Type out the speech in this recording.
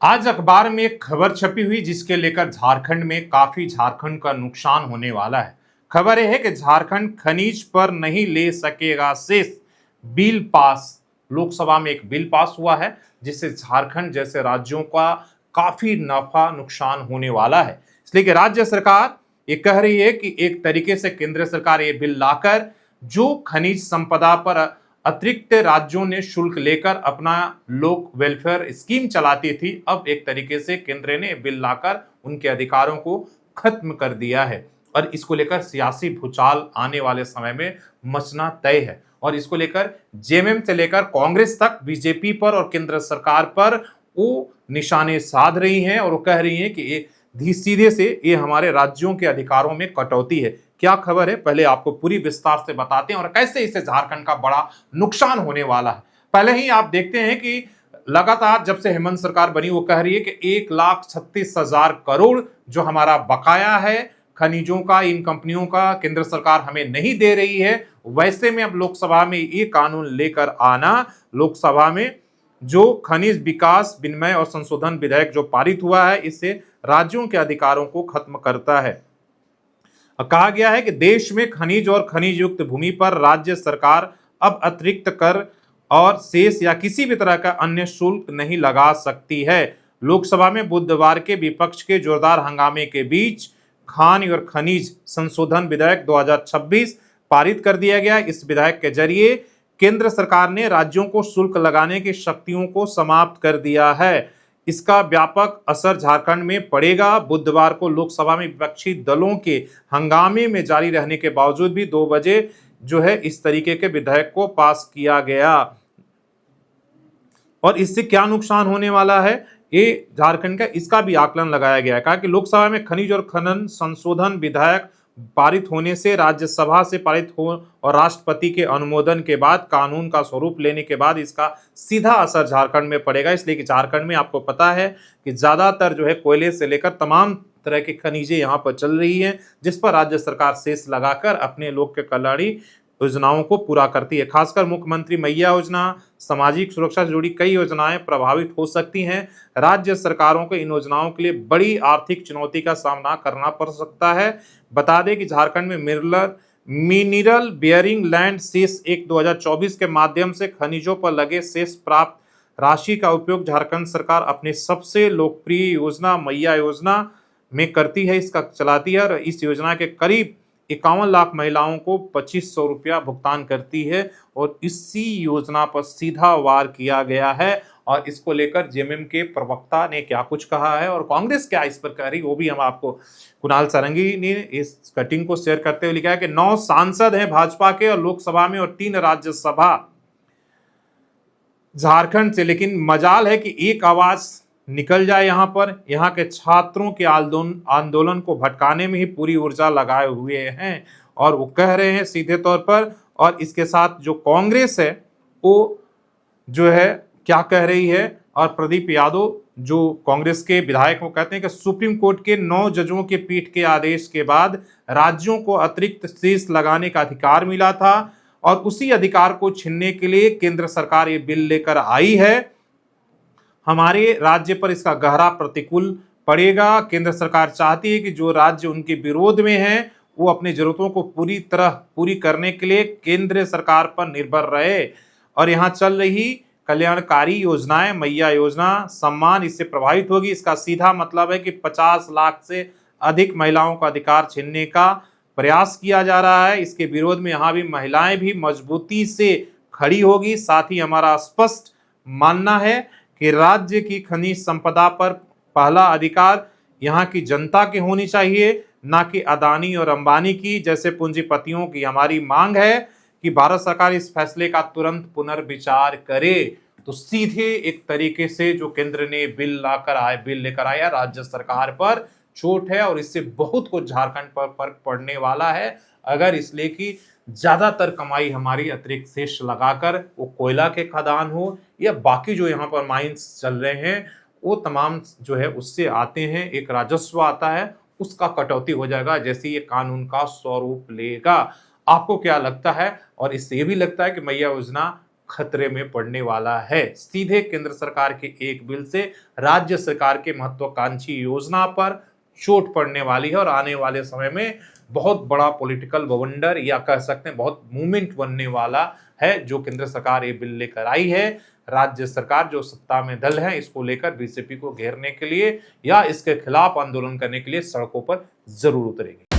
आज अखबार में एक खबर छपी हुई जिसके लेकर झारखंड में काफी झारखंड का नुकसान होने वाला है। खबर यह है कि झारखंड खनिज पर नहीं ले सकेगा सेस। बिल पास, लोकसभा में एक बिल पास हुआ है जिससे झारखंड जैसे राज्यों का काफी नफा नुकसान होने वाला है। इसलिए कि राज्य सरकार ये कह रही है कि एक तरीके से केंद्र सरकार ये बिल लाकर जो खनिज संपदा पर अतिरिक्त राज्यों ने शुल्क लेकर अपना लोक वेलफेयर स्कीम चलाती थी, अब एक तरीके से केंद्र ने बिल लाकर उनके अधिकारों को खत्म कर दिया है। और इसको लेकर सियासी भूचाल आने वाले समय में मचना तय है। और इसको लेकर जेएमएम से लेकर कांग्रेस तक बीजेपी पर और केंद्र सरकार पर वो निशाने साध रही हैं और वो कह रही हैं कि ये सीधे से ये हमारे राज्यों के अधिकारों में कटौती है। क्या खबर है पहले आपको पूरी विस्तार से बताते हैं और कैसे इससे झारखंड का बड़ा नुकसान होने वाला है। पहले ही आप देखते हैं कि लगातार जब से हेमंत सरकार बनी वो कह रही है कि 1,36,000 करोड़ जो हमारा बकाया है खनिजों का, इन कंपनियों का केंद्र सरकार हमें नहीं दे रही है। वैसे में अब लोकसभा में ये कानून लेकर आना, लोकसभा में जो खनिज विकास विनिमय और संशोधन विधेयक जो पारित हुआ है, इससे राज्यों के अधिकारों को खत्म करता है। कहा गया है कि देश में खनिज और खनिज युक्त भूमि पर राज्य सरकार अब अतिरिक्त कर और सेस या किसी भी तरह का अन्य शुल्क नहीं लगा सकती है। लोकसभा में बुधवार के विपक्ष के जोरदार हंगामे के बीच खान और खनिज संशोधन विधेयक 2026 पारित कर दिया गया। इस विधेयक के जरिए केंद्र सरकार ने राज्यों को शुल्क लगाने की शक्तियों को समाप्त कर दिया है। इसका व्यापक असर झारखंड में पड़ेगा। बुधवार को लोकसभा में विपक्षी दलों के हंगामे में जारी रहने के बावजूद भी 2 बजे जो है इस तरीके के विधेयक को पास किया गया। और इससे क्या नुकसान होने वाला है ये झारखंड का, इसका भी आकलन लगाया गया है। कहा कि लोकसभा में खनिज और खनन संशोधन विधेयक पारित होने से राज्यसभा से पारित हो और राष्ट्रपति के अनुमोदन के बाद कानून का स्वरूप लेने के बाद इसका सीधा असर झारखंड में पड़ेगा। इसलिए कि झारखंड में आपको पता है कि ज्यादातर जो है कोयले से लेकर तमाम तरह की खनिजें यहाँ पर चल रही हैं, जिस पर राज्य सरकार सेस लगाकर अपने लोक के कल्याणी योजनाओं को पूरा करती है। खासकर मुख्यमंत्री मैया योजना, सामाजिक सुरक्षा से जुड़ी कई योजनाएं प्रभावित हो सकती हैं। राज्य सरकारों को इन योजनाओं के लिए बड़ी आर्थिक चुनौती का सामना करना पड़ सकता है। बता दें कि झारखंड में mineral bearing land cess act 2024 के माध्यम से खनिजों पर लगे सेस प्राप्त राशि का उपयोग झारखंड सरकार अपने सबसे लोकप्रिय योजना मैया योजना में करती है, इसका चलाती है। और इस योजना के करीब 51 लाख महिलाओं को 2500 रुपया भुगतान करती है और इसी योजना पर सीधा वार किया गया है। और इसको लेकर जेएमएम के प्रवक्ता ने क्या कुछ कहा है और कांग्रेस क्या इस पर कह रही, वो भी हम आपको कुणाल सारंगी ने इस कटिंग को शेयर करते हुए लिखा है कि 9 सांसद हैं भाजपा के और लोकसभा में और 3 राज्यसभा झारखंड से, लेकिन मजाल है कि एक आवाज निकल जाए यहाँ पर। यहाँ के छात्रों के आंदोलन को भटकाने में ही पूरी ऊर्जा लगाए हुए हैं और वो कह रहे हैं सीधे तौर पर। और इसके साथ जो कांग्रेस है वो जो है क्या कह रही है, और प्रदीप यादव जो कांग्रेस के विधायक वो कहते हैं कि सुप्रीम कोर्ट के 9 जजों के पीठ के आदेश के बाद राज्यों को अतिरिक्त सेस लगाने का अधिकार मिला था और उसी अधिकार को छीनने के लिए केंद्र सरकार ये बिल लेकर आई है। हमारे राज्य पर इसका गहरा प्रतिकूल पड़ेगा। केंद्र सरकार चाहती है कि जो राज्य उनके विरोध में है वो अपनी जरूरतों को पूरी तरह पूरी करने के लिए केंद्र सरकार पर निर्भर रहे। और यहाँ चल रही कल्याणकारी योजनाएं, मैया योजना, सम्मान, इससे प्रभावित होगी। इसका सीधा मतलब है कि 50 लाख से अधिक महिलाओं का अधिकार छीनने का प्रयास किया जा रहा है। इसके विरोध में यहाँ भी महिलाएं भी मजबूती से खड़ी होगी। साथ ही हमारा स्पष्ट मानना है कि राज्य की खनिज संपदा पर पहला अधिकार यहाँ की जनता की होनी चाहिए, ना कि अदानी और अंबानी की जैसे पूंजीपतियों की। हमारी मांग है कि भारत सरकार इस फैसले का तुरंत पुनर्विचार करे। तो सीधे एक तरीके से जो केंद्र ने बिल लेकर आया, राज्य सरकार पर चोट है और इससे बहुत कुछ झारखंड पर फर्क पड़ने वाला है। अगर इसलिए कि ज्यादातर कमाई हमारी अतिरिक्त शेष लगाकर वो कोयला के खदान हो या बाकी जो यहाँ पर माइंस चल रहे हैं वो तमाम जो है उससे आते हैं, एक राजस्व आता है, उसका कटौती हो जाएगा जैसे ये कानून का स्वरूप लेगा। आपको क्या लगता है? और इससे ये भी लगता है कि मैया योजना खतरे में पड़ने वाला है। सीधे केंद्र सरकार के एक बिल से राज्य सरकार के महत्वाकांक्षी योजना पर चोट पड़ने वाली है और आने वाले समय में बहुत बड़ा पॉलिटिकल बवंडर या कह सकते हैं बहुत मूवमेंट बनने वाला है। जो केंद्र सरकार ये बिल लेकर आई है, राज्य सरकार जो सत्ता में दल है इसको लेकर बीजेपी को घेरने के लिए या इसके खिलाफ आंदोलन करने के लिए सड़कों पर जरूर उतरेगी।